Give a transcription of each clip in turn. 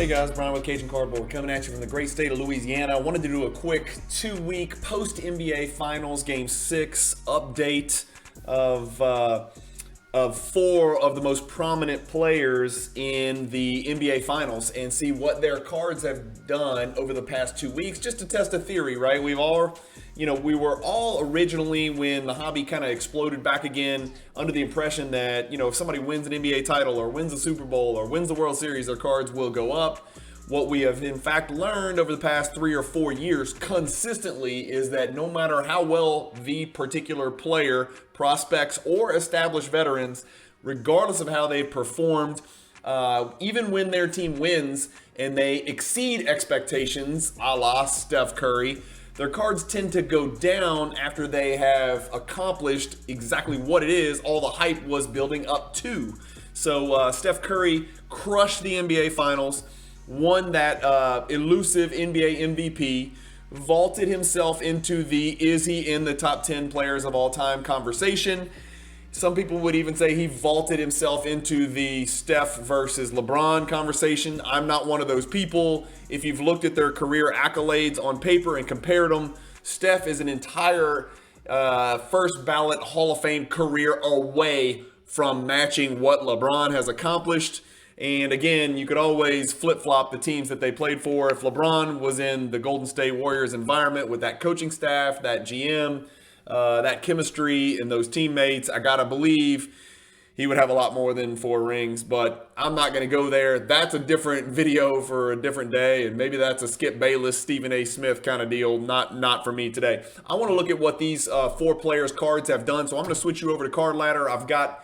Hey guys, Brian with Cajun Cardboard coming at you from the great state of Louisiana. I wanted to do a quick 2-week post-NBA Finals Game 6 update of 4 of the most prominent players in the NBA Finals and see what their cards have done over the past 2 weeks, just to test a theory, right? We were all originally, when the hobby kind of exploded back again, under the impression that, if somebody wins an NBA title or wins a Super Bowl or wins the World Series, their cards will go up. What we have in fact learned over the past 3 or 4 years consistently is that no matter how well the particular player, prospects, or established veterans, regardless of how they've performed, even when their team wins and they exceed expectations, a la Steph Curry, their cards tend to go down after they have accomplished exactly what it is all the hype was building up to. So Steph Curry crushed the NBA Finals, won that elusive NBA MVP, vaulted himself into the is he in the top 10 players of all time conversation. Some people would even say he vaulted himself into the Steph versus LeBron conversation. I'm not one of those people. If you've looked at their career accolades on paper and compared them, Steph is an entire first ballot Hall of Fame career away from matching what LeBron has accomplished. And again, you could always flip-flop the teams that they played for. If LeBron was in the Golden State Warriors environment with that coaching staff, that GM, that chemistry, and those teammates, I gotta believe he would have a lot more than 4 rings. But I'm not gonna go there. That's a different video for a different day, and maybe that's a Skip Bayless, Stephen A. Smith kind of deal. Not for me today. I want to look at what these 4 players' cards have done. So I'm gonna switch you over to Cardladder. I've got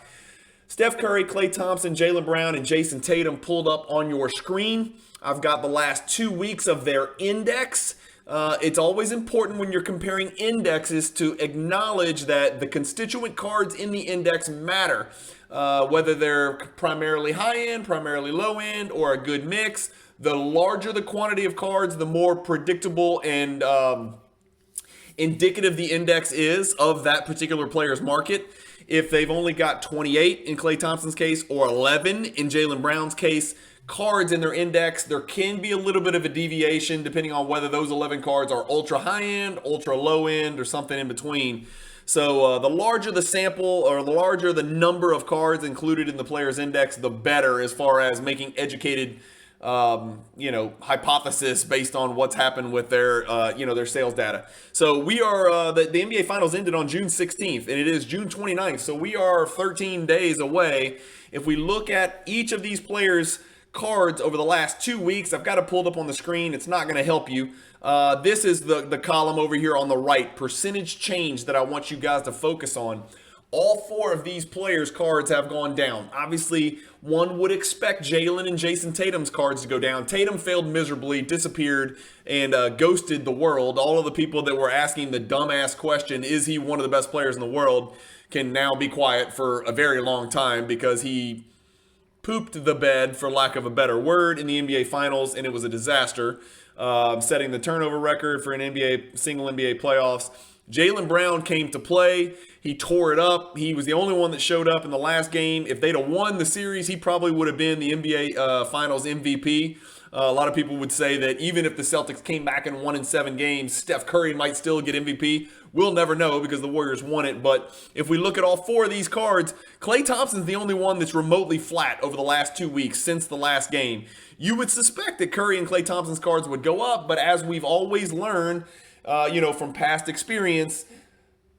Steph Curry, Klay Thompson, Jaylen Brown, and Jayson Tatum pulled up on your screen. I've got the last 2 weeks of their index. It's always important when you're comparing indexes to acknowledge that the constituent cards in the index matter. Whether they're primarily high-end, primarily low-end, or a good mix. The larger the quantity of cards, the more predictable and indicative the index is of that particular player's market. If they've only got 28 in Klay Thompson's case or 11 in Jaylen Brown's case, cards in their index, there can be a little bit of a deviation depending on whether those 11 cards are ultra high end, ultra low end, or something in between. So the larger the sample or the larger the number of cards included in the player's index, the better as far as making educated hypothesis based on what's happened with their sales data. So we are, the NBA Finals ended on June 16th, and it is June 29th. So we are 13 days away. If we look at each of these players' cards over the last 2 weeks, I've got it pulled up on the screen. It's not going to help you. This is the column over here on the right, percentage change, that I want you guys to focus on. All 4 of these players' cards have gone down. Obviously, one would expect Jaylen and Jayson Tatum's cards to go down. Tatum failed miserably, disappeared, and ghosted the world. All of the people that were asking the dumbass question, is he one of the best players in the world, can now be quiet for a very long time because he pooped the bed, for lack of a better word, in the NBA Finals, and it was a disaster, setting the turnover record for an single NBA playoffs. Jaylen Brown came to play. He tore it up. He was the only one that showed up in the last game. If they'd have won the series, he probably would have been the NBA Finals MVP. A lot of people would say that even if the Celtics came back and won in 7 games, Steph Curry might still get MVP. We'll never know because the Warriors won it. But if we look at all 4 of these cards, Klay Thompson's the only one that's remotely flat over the last 2 weeks since the last game. You would suspect that Curry and Klay Thompson's cards would go up, but as we've always learned, from past experience,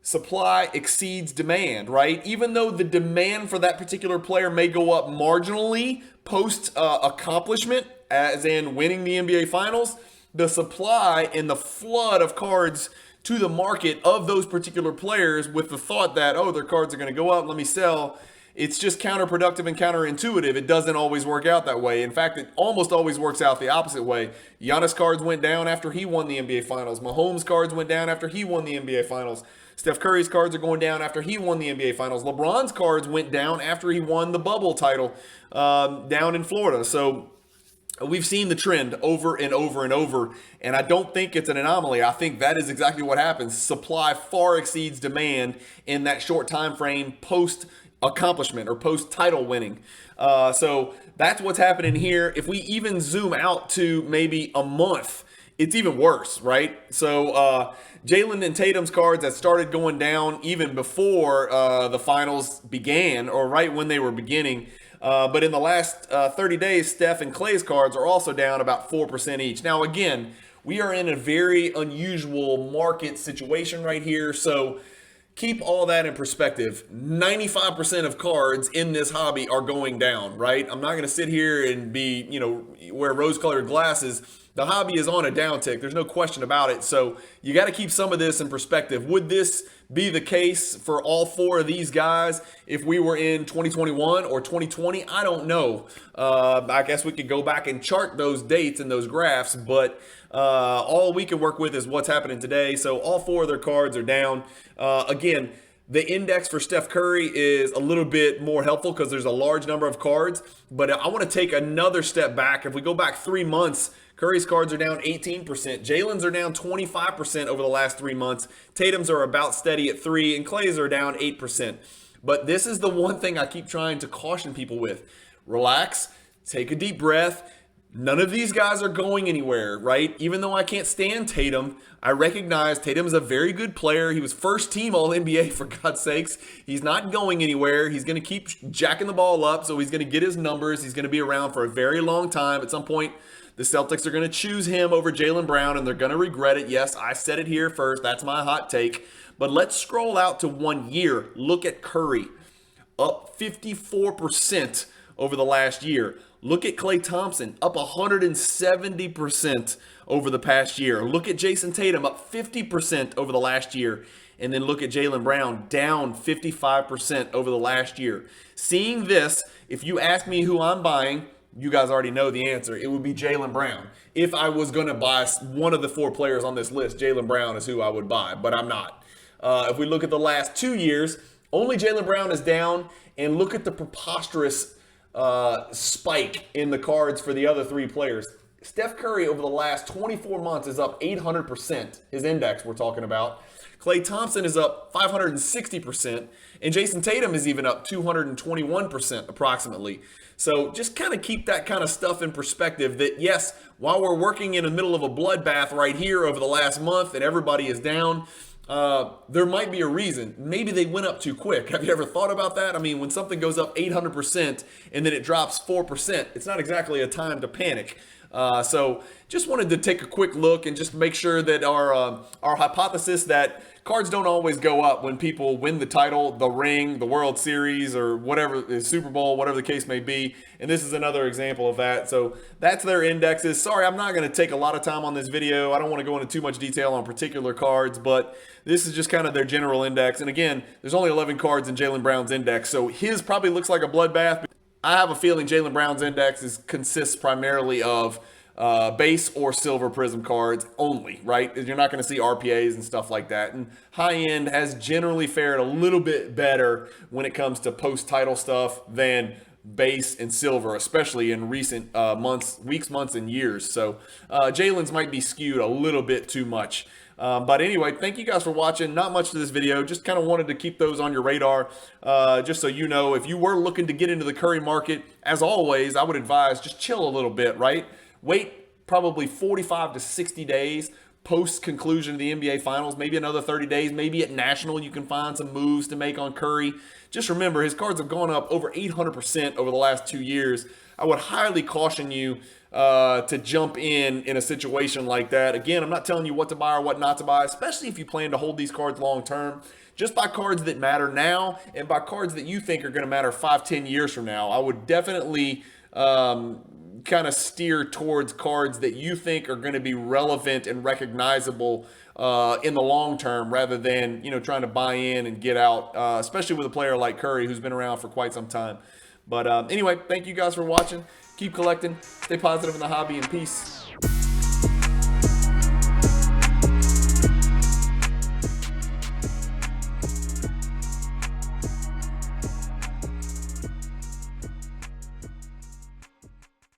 supply exceeds demand, right? Even though the demand for that particular player may go up marginally post accomplishment, as in winning the NBA Finals, the supply and the flood of cards to the market of those particular players with the thought that, their cards are going to go up, let me sell. It's just counterproductive and counterintuitive. It doesn't always work out that way. In fact, it almost always works out the opposite way. Giannis cards went down after he won the NBA Finals. Mahomes cards went down after he won the NBA Finals. Steph Curry's cards are going down after he won the NBA Finals. LeBron's cards went down after he won the bubble title down in Florida. So we've seen the trend over and over and over, and I don't think it's an anomaly. I think that is exactly what happens. Supply far exceeds demand in that short time frame post accomplishment or post-title winning. So that's what's happening here. If we even zoom out to maybe a month, it's even worse, right? So Jaylen and Tatum's cards that started going down even before the finals began, or right when they were beginning. But in the last 30 days, Steph and Klay's cards are also down about 4% each. Now, again, we are in a very unusual market situation right here. So keep all that in perspective. 95% of cards in this hobby are going down, right? I'm not going to sit here and be, wear rose-colored glasses. The hobby is on a downtick. There's no question about it. So you got to keep some of this in perspective. Would this be the case for all four of these guys if we were in 2021 or 2020? I don't know. I guess we could go back and chart those dates and those graphs, but all we can work with is what's happening today. So all four of their cards are down. Again, the index for Steph Curry is a little bit more helpful because there's a large number of cards. But I want to take another step back. If we go back 3 months, Curry's cards are down 18%. Jaylen's are down 25% over the last 3 months. Tatum's are about steady at 3%, and Klay's are down 8%. But this is the one thing I keep trying to caution people with. Relax, take a deep breath. None of these guys are going anywhere, right? Even though I can't stand Tatum, I recognize Tatum is a very good player. He was first team All-NBA, for God's sakes. He's not going anywhere. He's going to keep jacking the ball up, so he's going to get his numbers. He's going to be around for a very long time. At some point, the Celtics are going to choose him over Jaylen Brown, and they're going to regret it. Yes, I said it here first. That's my hot take. But let's scroll out to 1 year. Look at Curry, up 54% over the last year. Look at Klay Thompson, up 170% over the past year. Look at Jayson Tatum, up 50% over the last year. And then look at Jaylen Brown, down 55% over the last year. Seeing this, if you ask me who I'm buying, you guys already know the answer. It would be Jaylen Brown. If I was going to buy one of the four players on this list, Jaylen Brown is who I would buy, but I'm not. If we look at the last 2 years, only Jaylen Brown is down, and look at the preposterous spike in the cards for the other three players. Steph Curry over the last 24 months is up 800%, his index we're talking about. Klay Thompson is up 560%, and Jayson Tatum is even up 221% approximately. So just kind of keep that kind of stuff in perspective that, yes, while we're working in the middle of a bloodbath right here over the last month and everybody is down, there might be a reason. Maybe they went up too quick. Have you ever thought about that? I mean, when something goes up 800% and then it drops 4%, it's not exactly a time to panic. So just wanted to take a quick look and just make sure that our hypothesis that cards don't always go up when people win the title, the ring, the World Series, or whatever, the Super Bowl, whatever the case may be. And this is another example of that. So that's their indexes. Sorry, I'm not going to take a lot of time on this video. I don't want to go into too much detail on particular cards, but this is just kind of their general index. And again, there's only 11 cards in Jaylen Brown's index, so his probably looks like a bloodbath. I have a feeling Jaylen Brown's index consists primarily of base or silver prism cards only, right? You're not going to see RPAs and stuff like that. And high end has generally fared a little bit better when it comes to post-title stuff than base and silver, especially in recent weeks, months, and years. So Jaylen's might be skewed a little bit too much. But anyway, thank you guys for watching. Not much to this video. Just kind of wanted to keep those on your radar. Just so you know, if you were looking to get into the Curry market, as always, I would advise just chill a little bit, right? Wait probably 45 to 60 days post-conclusion of the NBA Finals, maybe another 30 days, maybe at National you can find some moves to make on Curry. Just remember, his cards have gone up over 800% over the last 2 years. I would highly caution you to jump in a situation like that. Again, I'm not telling you what to buy or what not to buy, especially if you plan to hold these cards long term. Just buy cards that matter now and buy cards that you think are going to matter 5-10 years from now. I would definitely kind of steer towards cards that you think are going to be relevant and recognizable in the long term, rather than trying to buy in and get out, especially with a player like Curry who's been around for quite some time. But anyway, thank you guys for watching. Keep collecting, stay positive in the hobby, and peace.